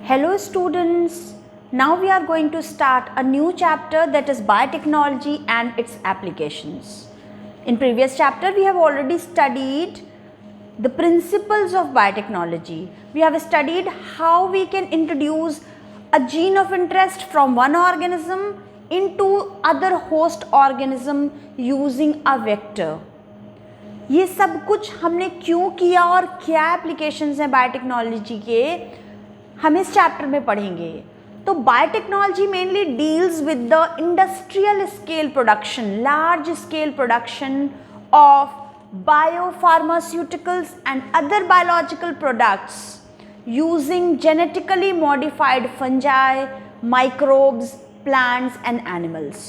Hello students, now we are going to start a new chapter, that is biotechnology and its applications. In previous chapter we have already studied the principles of biotechnology. We have studied how we can introduce a gene of interest from one organism into other host organism using a vector. ये सब कुछ हमने क्यों किया और क्या applications हैं biotechnology के, हम इस चैप्टर में पढ़ेंगे. तो biotechnology mainly deals with the industrial scale production, large scale production of biopharmaceuticals and other biological products using genetically modified fungi, microbes, plants and animals.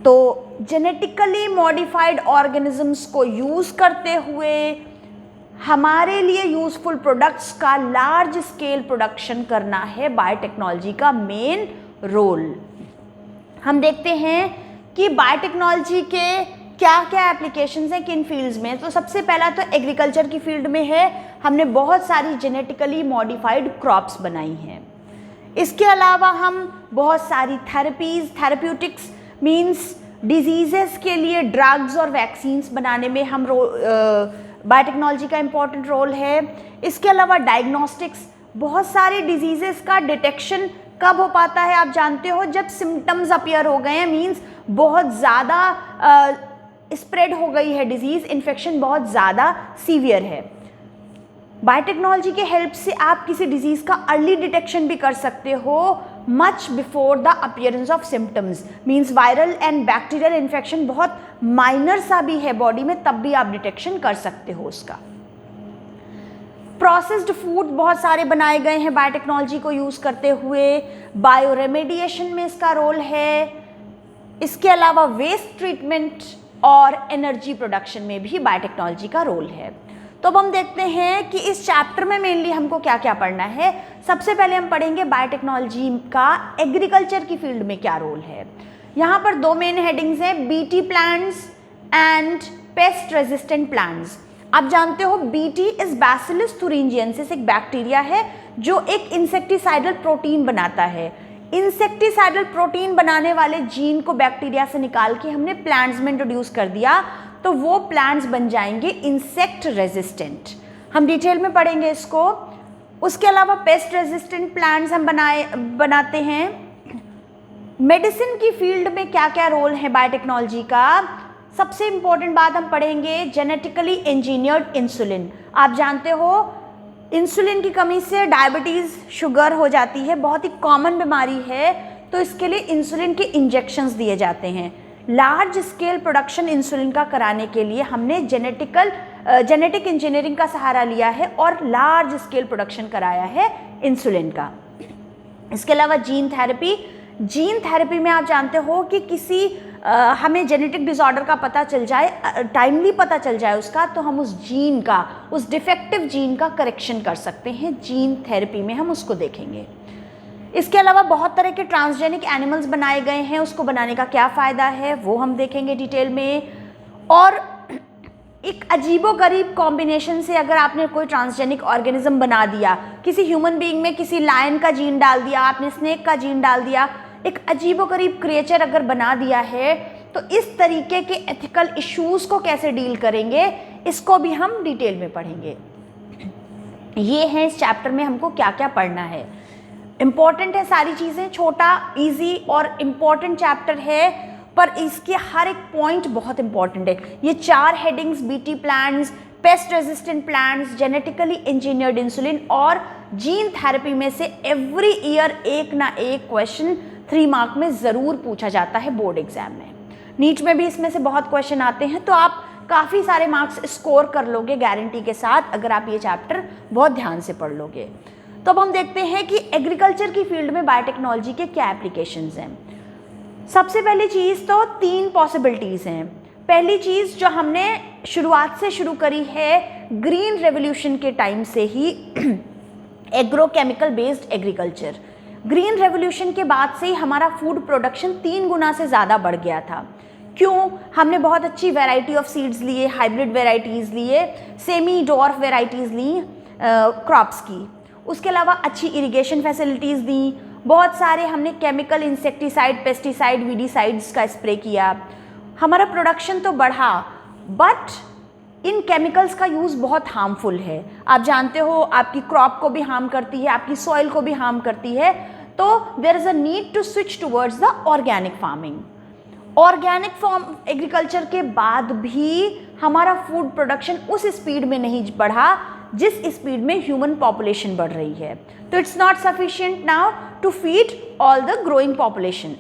तो जेनेटिकली मॉडिफाइड ऑर्गेनिजम्स को use करते हुए हमारे लिए यूज़फुल प्रोडक्ट्स का large scale production करना है biotechnology का मेन रोल. हम देखते हैं कि बायोटेक्नोलॉजी के क्या क्या एप्लीकेशंस हैं किन फील्ड्स में. तो सबसे पहला तो एग्रीकल्चर की फील्ड में है. हमने बहुत सारी जेनेटिकली मॉडिफाइड क्रॉप्स बनाई हैं. इसके अलावा हम बहुत सारी थेरेप्यूटिक्स मीन्स डिजीज़ेस के लिए ड्रग्स और वैक्सीन्स बनाने में हम बायोटेक्नोलॉजी का इम्पॉर्टेंट रोल है. इसके अलावा डायग्नोस्टिक्स, बहुत सारे डिजीज़ेस का डिटेक्शन कब हो पाता है आप जानते हो, जब सिम्टम्स अपीयर हो गए हैं, मीन्स बहुत ज़्यादा स्प्रेड हो गई है डिजीज़, इन्फेक्शन बहुत ज़्यादा सीवियर है. बायोटेक्नोलॉजी के हेल्प से आप किसी डिजीज़ का अर्ली डिटेक्शन भी कर सकते हो much before the appearance of symptoms. Means viral and bacterial infection बहुत माइनर सा भी है बॉडी में, तब भी आप डिटेक्शन कर सकते हो उसका. प्रोसेस्ड फूड बहुत सारे बनाए गए हैं बायोटेक्नोलॉजी को यूज़ करते हुए. बायो रेमेडिएशन में इसका रोल है. इसके अलावा वेस्ट ट्रीटमेंट और एनर्जी प्रोडक्शन में भी बायोटेक्नोलॉजी का रोल है. तो अब हम देखते हैं कि इस चैप्टर में मेनली हमको क्या क्या पढ़ना है. सबसे पहले हम पढ़ेंगे बायोटेक्नोलॉजी का एग्रीकल्चर की फील्ड में क्या रोल है. यहाँ पर दो मेन हेडिंग्स हैं, BT plants and pest resistant plants. आप जानते हो बीटी इज बैसिलस thuringiensis, एक बैक्टीरिया है जो एक इंसेक्टिसाइडल प्रोटीन बनाता है. इंसेक्टिसाइडल प्रोटीन बनाने वाले जीन को बैक्टीरिया से निकाल के हमने प्लांट्स में इंट्रोड्यूस कर दिया, तो वो प्लांट्स बन जाएंगे इंसेक्ट रेजिस्टेंट. हम डिटेल में पढ़ेंगे इसको. उसके अलावा पेस्ट रेजिस्टेंट प्लांट्स हम बनाते हैं. मेडिसिन की फील्ड में क्या क्या रोल है बायोटेक्नोलॉजी का. सबसे इंपॉर्टेंट बात हम पढ़ेंगे जेनेटिकली इंजीनियर्ड इंसुलिन. आप जानते हो इंसुलिन की कमी से डायबिटीज़, शुगर हो जाती है, बहुत ही कॉमन बीमारी है. तो इसके लिए इंसुलिन के इंजेक्शंस दिए जाते हैं. लार्ज स्केल प्रोडक्शन इंसुलिन का कराने के लिए हमने जेनेटिक इंजीनियरिंग का सहारा लिया है और लार्ज स्केल प्रोडक्शन कराया है इंसुलिन का. इसके अलावा जीन थेरेपी में आप जानते हो कि किसी हमें जेनेटिक डिसऑर्डर का पता चल जाए, टाइमली पता चल जाए उसका, तो हम उस जीन का, उस डिफेक्टिव जीन का करेक्शन कर सकते हैं. जीन थेरेपी में हम उसको देखेंगे. इसके अलावा बहुत तरह के ट्रांसजेनिक एनिमल्स बनाए गए हैं, उसको बनाने का क्या फ़ायदा है वो हम देखेंगे डिटेल में. और एक अजीबोगरीब कॉम्बिनेशन से अगर आपने कोई ट्रांसजेनिक ऑर्गेनिज्म बना दिया, किसी ह्यूमन बीइंग में किसी लायन का जीन डाल दिया, आपने स्नेक का जीन डाल दिया, एक अजीबोगरीब क्रिएचर अगर बना दिया है, तो इस तरीके के एथिकल इश्यूज़ को कैसे डील करेंगे, इसको भी हम डिटेल में पढ़ेंगे. ये है इस चैप्टर में हमको क्या क्या पढ़ना है. इम्पॉर्टेंट है सारी चीज़ें, छोटा, इजी और इम्पॉर्टेंट चैप्टर है, पर इसके हर एक पॉइंट बहुत इंपॉर्टेंट है. ये 4 headings, BT plants, pest resistant plants, genetically engineered insulin और जीन थेरेपी में से एवरी ईयर एक ना एक क्वेश्चन 3 मार्क में ज़रूर पूछा जाता है बोर्ड एग्जाम में. नीट में भी इसमें से बहुत क्वेश्चन आते हैं, तो आप काफ़ी सारे मार्क्स स्कोर कर लोगे गारंटी के साथ अगर आप ये चैप्टर बहुत ध्यान से पढ़ लोगे. तो अब हम देखते हैं कि एग्रीकल्चर की फील्ड में बायोटेक्नोलॉजी के क्या एप्लीकेशंस हैं. सबसे पहली चीज़ तो 3 पॉसिबिलिटीज़ हैं. पहली चीज़ जो हमने शुरुआत से शुरू करी है ग्रीन रेवोल्यूशन के टाइम से ही, agrochemical based agriculture. Green revolution के बाद से ही हमारा फूड प्रोडक्शन 3 गुना से ज़्यादा बढ़ गया था. क्यों? हमने बहुत अच्छी वैरायटी ऑफ सीड्स लिए, हाइब्रिड वैरायटीज़ लिए, सेमी डॉर्फ वैरायटीज़ ली क्रॉप्स की. उसके अलावा अच्छी इरिगेशन फैसिलिटीज़ दी, बहुत सारे हमने केमिकल इंसेक्टिसाइड, पेस्टिसाइड, वीडीसाइड्स का स्प्रे किया, हमारा प्रोडक्शन तो बढ़ा, बट इन केमिकल्स का यूज़ बहुत हार्मफुल है। आप जानते हो आपकी क्रॉप को भी हार्म करती है, आपकी सॉइल को भी हार्म करती है, तो there is a need to switch towards the organic farming. Organic form agriculture के बाद भी हमारा फूड प्रोडक्शन उस स्पीड में नहीं बढ़ा जिस स्पीड में ह्यूमन पॉपुलेशन बढ़ रही है। तो it's not sufficient now to feed all the growing population.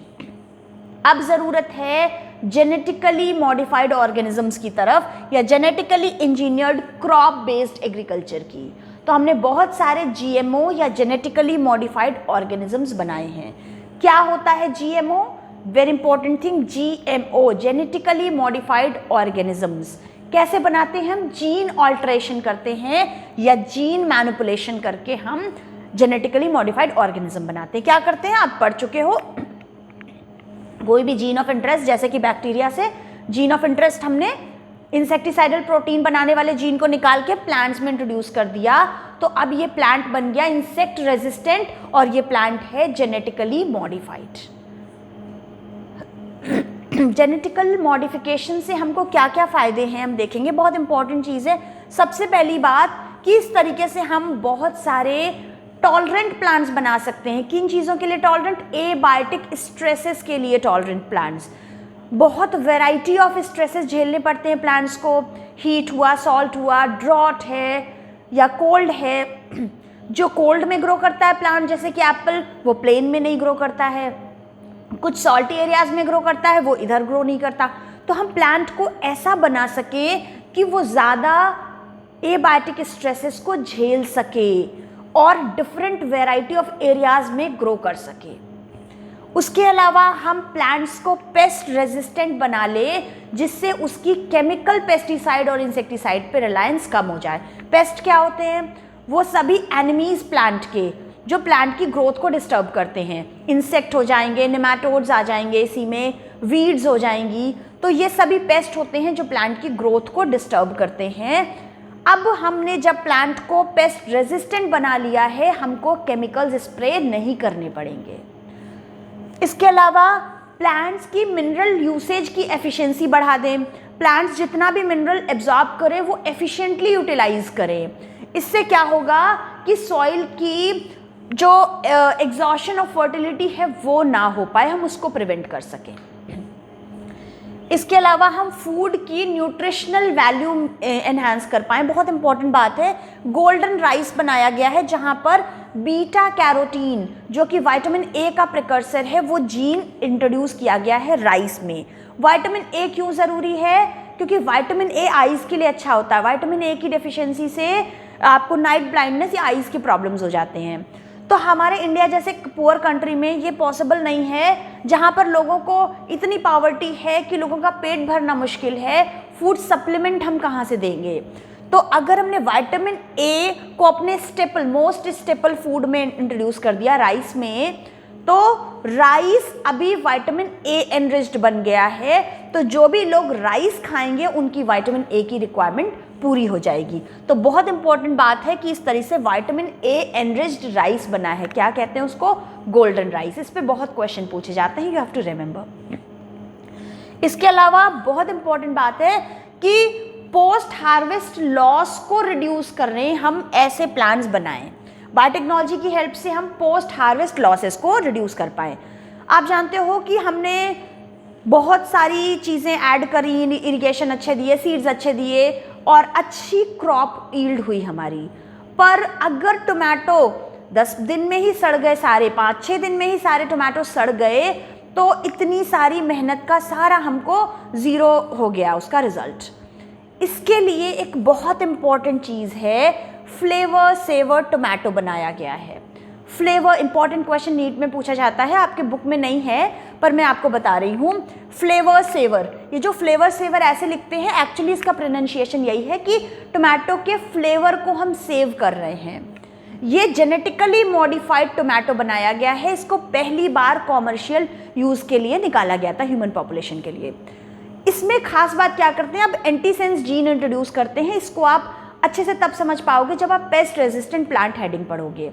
अब ज़रूरत है जेनेटिकली मॉडिफाइड ऑर्गेनिजम्स की तरफ या genetically engineered crop based agriculture की। तो हमने बहुत सारे जीएमओ या जेनेटिकली मॉडिफाइड ऑर्गेनिजम्स बनाए हैं। क्या होता है GMO? Very important thing, GMO genetically modified organisms कैसे बनाते हैं? हम जीन ऑल्टरेशन करते हैं या जीन मैनिपुलेशन करके हम जेनेटिकली मॉडिफाइड ऑर्गेनिज्म बनाते हैं। क्या करते हैं? आप पढ़ चुके हो, कोई भी जीन ऑफ इंटरेस्ट, जैसे कि बैक्टीरिया से जीन ऑफ इंटरेस्ट हमने इंसेक्टिसाइडल प्रोटीन बनाने वाले जीन को निकाल के प्लांट्स में इंट्रोड्यूस कर दिया, तो अब ये प्लांट बन गया इंसेक्ट रेजिस्टेंट और ये प्लांट है जेनेटिकली मॉडिफाइड। जेनेटिकल मॉडिफिकेशन से हमको क्या क्या फ़ायदे हैं हम देखेंगे, बहुत इंपॉर्टेंट चीज़ है। सबसे पहली बात कि इस तरीके से हम बहुत सारे टॉलरेंट प्लांट्स बना सकते हैं। किन चीज़ों के लिए टॉलरेंट? एबायोटिक स्ट्रेसेस के लिए टॉलरेंट प्लांट्स। बहुत वैरायटी ऑफ स्ट्रेसेस झेलने पड़ते हैं प्लांट्स को, हीट हुआ, सॉल्ट हुआ, ड्रॉट है या कोल्ड है। जो कोल्ड में ग्रो करता है प्लांट जैसे कि एप्पल, वो प्लेन में नहीं ग्रो करता है, कुछ सॉल्टी एरियाज में ग्रो करता है, वो इधर ग्रो नहीं करता। तो हम प्लांट को ऐसा बना सके कि वो ज़्यादा एबायोटिक स्ट्रेसेस को झेल सके और डिफरेंट वैरायटी ऑफ एरियाज में ग्रो कर सके। उसके अलावा हम प्लांट्स को पेस्ट रेजिस्टेंट बना ले जिससे उसकी केमिकल पेस्टिसाइड और इंसेक्टिसाइड पे रिलायंस कम हो जाए। पेस्ट क्या होते हैं? वो सभी एनिमीज प्लांट के जो प्लांट की ग्रोथ को डिस्टर्ब करते हैं। इंसेक्ट हो जाएंगे, नेमाटोड्स आ जाएंगे, इसी में वीड्स हो जाएंगी, तो ये सभी पेस्ट होते हैं जो प्लांट की ग्रोथ को डिस्टर्ब करते हैं। अब हमने जब प्लांट को पेस्ट रेजिस्टेंट बना लिया है, हमको केमिकल्स स्प्रे नहीं करने पड़ेंगे। इसके अलावा प्लांट्स की मिनरल यूसेज की एफिशिएंसी बढ़ा दें। प्लांट्स जितना भी मिनरल एब्जॉर्ब करें वो एफिशिएंटली यूटिलाइज करें। इससे क्या होगा कि सॉइल की जो एग्जॉशन ऑफ फर्टिलिटी है वो ना हो पाए, हम उसको प्रिवेंट कर सकें। इसके अलावा हम फूड की न्यूट्रिशनल वैल्यू एनहांस कर पाएँ। बहुत इंपॉर्टेंट बात है, गोल्डन राइस बनाया गया है जहाँ पर बीटा कैरोटीन जो कि विटामिन ए का प्रिकर्सर है वो जीन इंट्रोड्यूस किया गया है राइस में। विटामिन ए क्यों ज़रूरी है? क्योंकि विटामिन ए आइज़ के लिए अच्छा होता है। विटामिन ए की डेफिशिएंसी से आपको नाइट ब्लाइंडनेस या आइज़ के प्रॉब्लम्स हो जाते हैं। तो हमारे इंडिया जैसे पुअर कंट्री में ये पॉसिबल नहीं है, जहाँ पर लोगों को इतनी पॉवर्टी है कि लोगों का पेट भरना मुश्किल है, फूड सप्लीमेंट हम कहाँ से देंगे? तो अगर हमने विटामिन ए को अपने मोस्ट स्टेपल फूड में इंट्रोड्यूस कर दिया राइस में, तो राइस अभी विटामिन ए एनरिच्ड बन गया है, तो जो भी लोग राइस खाएंगे उनकी विटामिन ए की रिक्वायरमेंट पूरी हो जाएगी। तो बहुत इंपॉर्टेंट बात है कि इस तरह से विटामिन ए एनरिच्ड राइस बना है। क्या कहते हैं उसको? Golden rice. इस पे बहुत क्वेश्चन पूछे जाते हैं, यू हैव टू रिमेंबर। इसके अलावा बहुत इंपॉर्टेंट बात है कि पोस्ट हार्वेस्ट लॉस को रिड्यूस करने हम ऐसे प्लान्स बनाएं। बायोटेक्नोलॉजी की हेल्प से हम पोस्ट हार्वेस्ट लॉसेस को रिड्यूस कर पाएँ। आप जानते हो कि हमने बहुत सारी चीज़ें ऐड करी, इरिगेशन अच्छे दिए, सीड्स अच्छे दिए और अच्छी क्रॉप यील्ड हुई हमारी। पर अगर टोमेटो 10 दिन में ही सड़ गए, सारे 5-6 दिन में ही सारे टोमेटो सड़ गए, तो इतनी सारी मेहनत का सारा हमको ज़ीरो हो गया उसका रिज़ल्ट। इसके लिए एक बहुत इम्पॉर्टेंट चीज़ है, फ्लेवर सेवर टोमेटो बनाया गया है। फ्लेवर इंपॉर्टेंट क्वेश्चन नीट में पूछा जाता है, आपके बुक में नहीं है पर मैं आपको बता रही हूँ। फ्लेवर सेवर, ये जो फ्लेवर सेवर ऐसे लिखते हैं, एक्चुअली इसका प्रोनाउंसिएशन यही है कि टोमेटो के फ्लेवर को हम सेव कर रहे हैं। ये जेनेटिकली मॉडिफाइड टोमेटो बनाया गया है, इसको पहली बार कॉमर्शियल यूज़ के लिए निकाला गया था ह्यूमन पॉपुलेशन के लिए। इसमें खास बात क्या करते हैं, अब एंटीसेंस जीन इंट्रोड्यूस करते हैं, इसको आप अच्छे से तब समझ पाओगे जब आप पेस्ट रेजिस्टेंट प्लांट हेडिंग पढ़ोगे।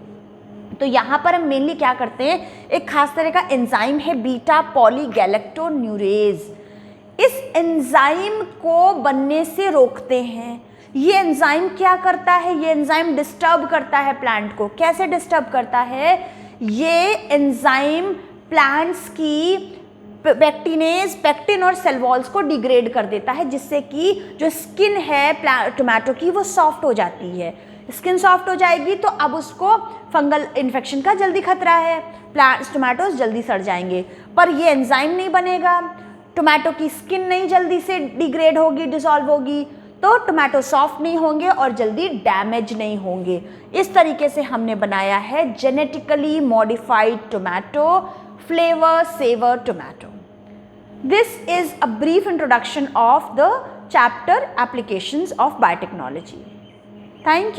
तो यहाँ पर हम मेनली क्या करते हैं, एक खास तरह का एंजाइम है बीटा पॉलीगैलेक्टोन्यूरेज। इस एंजाइम को बनने से रोकते हैं। ये एंजाइम क्या करता है, ये एंजाइम डिस्टर्ब करता है प्लांट को। कैसे डिस्टर्ब करता है, ये एंजाइम प्लांट्स की पेक्टिनेज, पेक्टिन और सेल वॉल्स को डिग्रेड कर देता है, जिससे कि जो स्किन है टोमेटो की वो सॉफ्ट हो जाती है। स्किन सॉफ्ट हो जाएगी तो अब उसको फंगल इन्फेक्शन का जल्दी खतरा है, टोमेटोज जल्दी सड़ जाएंगे। पर ये एंजाइम नहीं बनेगा, टोमेटो की स्किन नहीं जल्दी से डिग्रेड होगी, डिसॉल्व होगी, तो टोमेटो सॉफ्ट नहीं होंगे और जल्दी डैमेज नहीं होंगे। इस तरीके से हमने बनाया है genetically modified tomato, flavour saver tomato. This is a brief introduction of the chapter applications of biotechnology. Thank you.